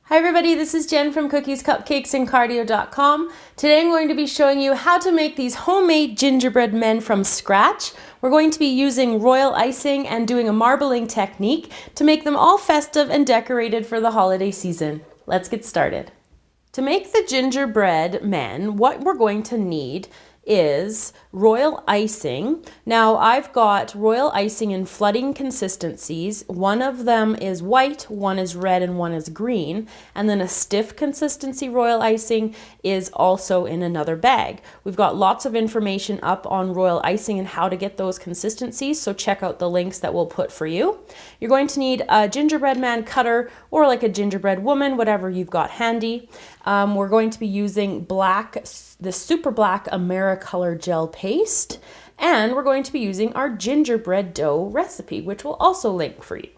Hi everybody, this is Jen from Cookies, Cupcakes, and Cardio.com. Today I'm going to be showing you how to make these homemade gingerbread men from scratch. We're going to be using royal icing and doing a marbling technique to make them all festive and decorated for the holiday season. Let's get started. To make the gingerbread men, what we're going to need is royal icing. Now I've got royal icing in flooding consistencies. One of them is white, one is red, and one is green. And then a stiff consistency royal icing is also in another bag. We've got lots of information up on royal icing and how to get those consistencies, so check out the links that we'll put for you. You're going to need a gingerbread man cutter or like a gingerbread woman, whatever you've got handy. We're going to be using the super black Americolor gel paste, and we're going to be using our gingerbread dough recipe, which we'll also link for you.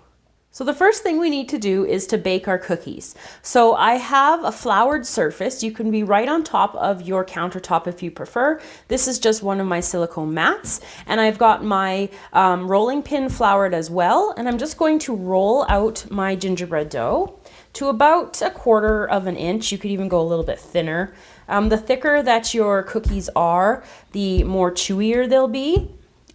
So the first thing we need to do is to bake our cookies. So I have a floured surface. You can be right on top of your countertop if you prefer. This is just one of my silicone mats, and I've got my rolling pin floured as well, and I'm just going to roll out my gingerbread dough to about 1/4 of an inch. You could even go a little bit thinner. The thicker that your cookies are, the more chewier they'll be.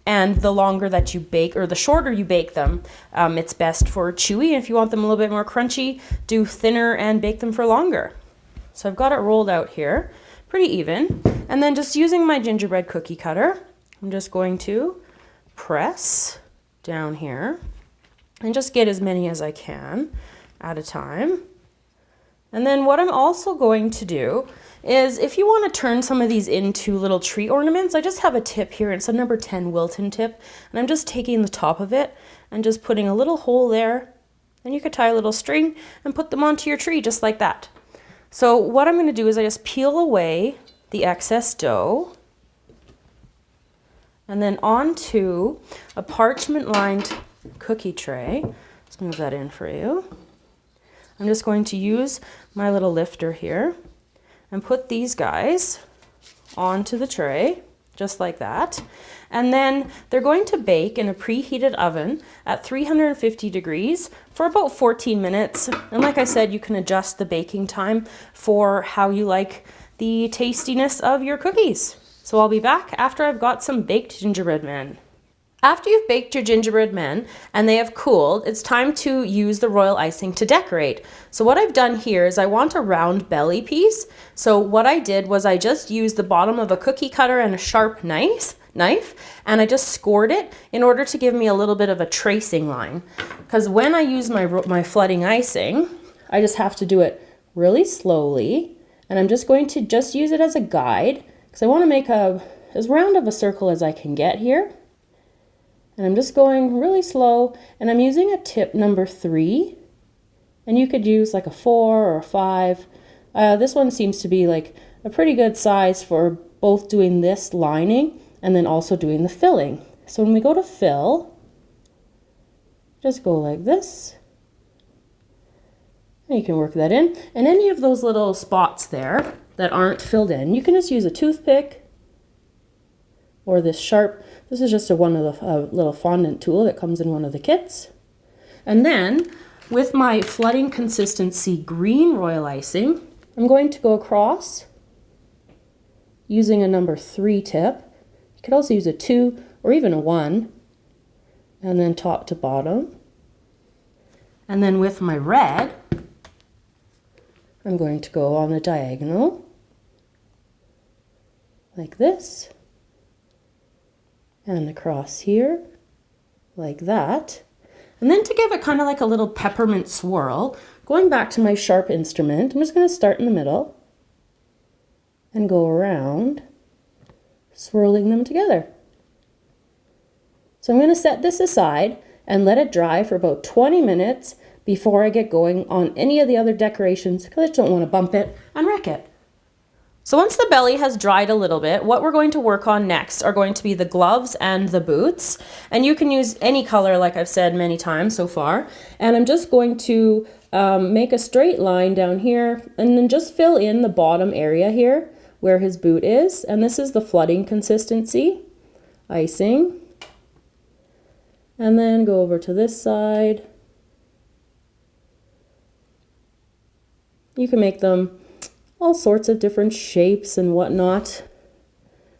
And the longer that you bake, or the shorter you bake them, it's best for chewy. If you want them a little bit more crunchy, do thinner and bake them for longer. So I've got it rolled out here, pretty even. And then just using my gingerbread cookie cutter, I'm just going to press down here and just get as many as I can at a time. And then what I'm also going to do is, if you want to turn some of these into little tree ornaments, I just have a tip here. It's a number 10 Wilton tip, and I'm just taking the top of it and just putting a little hole there. And you could tie a little string and put them onto your tree just like that. So what I'm going to do is I just peel away the excess dough and then onto a parchment lined cookie tray. Let's move that in for you. I'm just going to use my little lifter here and put these guys onto the tray, just like that. And then they're going to bake in a preheated oven at 350 degrees for about 14 minutes. And like I said, you can adjust the baking time for how you like the tastiness of your cookies. So I'll be back after I've got some baked gingerbread men. After you've baked your gingerbread men and they have cooled, it's time to use the royal icing to decorate. So what I've done here is I want a round belly piece. So what I did was I just used the bottom of a cookie cutter and a sharp knife, and I just scored it in order to give me a little bit of a tracing line. Because when I use my flooding icing, I just have to do it really slowly, and I'm just going to just use it as a guide because I want to make as round of a circle as I can get here. And I'm just going really slow, and I'm using a tip number 3, and you could use like a 4 or a 5. This one seems to be like a pretty good size for both doing this lining and then also doing the filling. So when we go to fill, just go like this, and you can work that in. And any of those little spots there that aren't filled in, you can just use a toothpick or this sharp. This is just one of the little fondant tool that comes in one of the kits. And then with my flooding consistency green royal icing, I'm going to go across using a number 3 tip. You could also use a 2 or even a 1, and then top to bottom. And then with my red, I'm going to go on a diagonal like this, and across here like that. And then to give it kind of like a little peppermint swirl, going back to my sharp instrument, I'm just going to start in the middle and go around, swirling them together. So I'm going to set this aside and let it dry for about 20 minutes before I get going on any of the other decorations, because I just don't want to bump it and wreck it. So once the belly has dried a little bit, what we're going to work on next are going to be the gloves and the boots. And you can use any color, like I've said many times so far. And I'm just going to make a straight line down here and then just fill in the bottom area here where his boot is. And this is the flooding consistency, icing. And then go over to this side You can make them all sorts of different shapes and whatnot.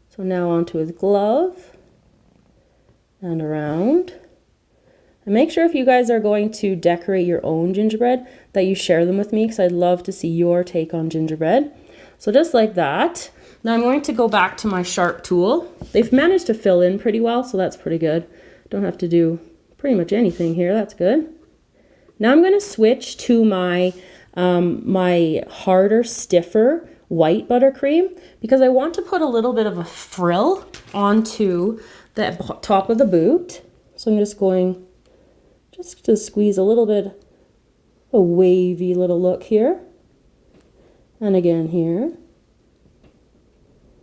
So now onto his glove and around. And make sure if you guys are going to decorate your own gingerbread that you share them with me, because I'd love to see your take on gingerbread. So just like that. Now I'm going to go back to my sharp tool. They've managed to fill in pretty well, so that's pretty good. Don't have to do pretty much anything here. That's good. Now I'm going to switch to my my harder, stiffer white buttercream, because I want to put a little bit of a frill onto the top of the boot. So I'm just going to squeeze a little bit, a wavy little look here. And again here.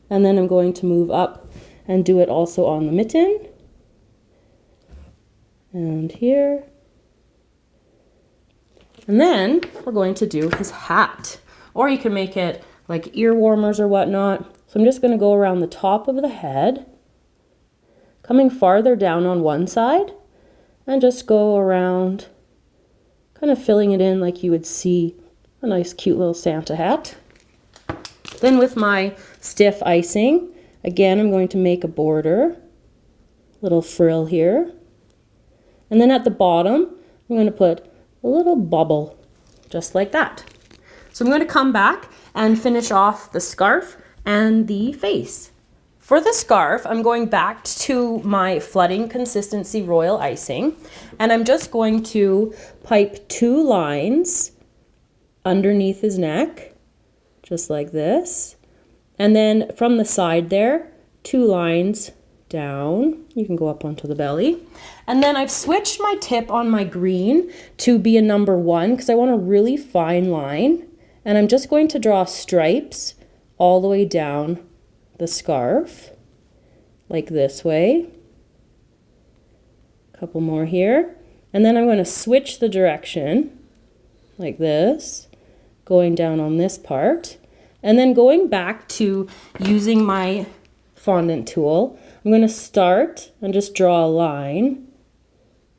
And then I'm going to move up and do it also on the mitten. And here. And then we're going to do his hat. Or you can make it like ear warmers or whatnot. So I'm just going to go around the top of the head, coming farther down on one side, and just go around, kind of filling it in like you would see a nice cute little Santa hat. Then with my stiff icing, again I'm going to make a border, little frill here. And then at the bottom, I'm going to put a little bubble, just like that. So I'm going to come back and finish off the scarf and the face. For the scarf, I'm going back to my flooding consistency royal icing, and I'm just going to pipe 2 lines underneath his neck, just like this. And then from the side there, 2 lines down. You can go up onto the belly. And then I've switched my tip on my green to be a number 1 because I want a really fine line. And I'm just going to draw stripes all the way down the scarf, like this way. A couple more here. And then I'm going to switch the direction, like this, going down on this part. And then going back to using my fondant tool, I'm going to start and just draw a line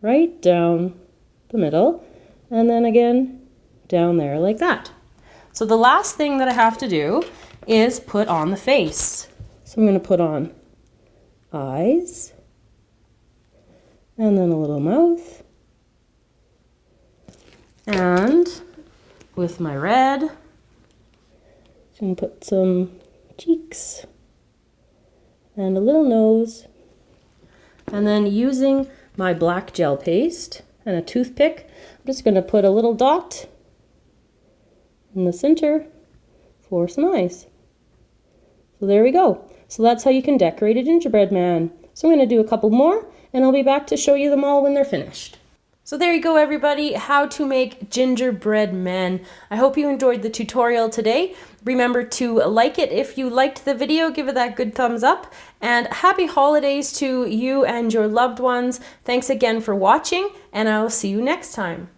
right down the middle, and then again down there like that. So the last thing that I have to do is put on the face. So I'm going to put on eyes, and then a little mouth, and with my red, I'm going to put some cheeks and a little nose, and then using my black gel paste and a toothpick, I'm just going to put a little dot in the center for some eyes. So there we go. So that's how you can decorate a gingerbread man. So I'm going to do a couple more, and I'll be back to show you them all when they're finished. So there you go, everybody, how to make gingerbread men. I hope you enjoyed the tutorial today. Remember to like it if you liked the video, give it that good thumbs up, and happy holidays to you and your loved ones. Thanks again for watching, and I'll see you next time.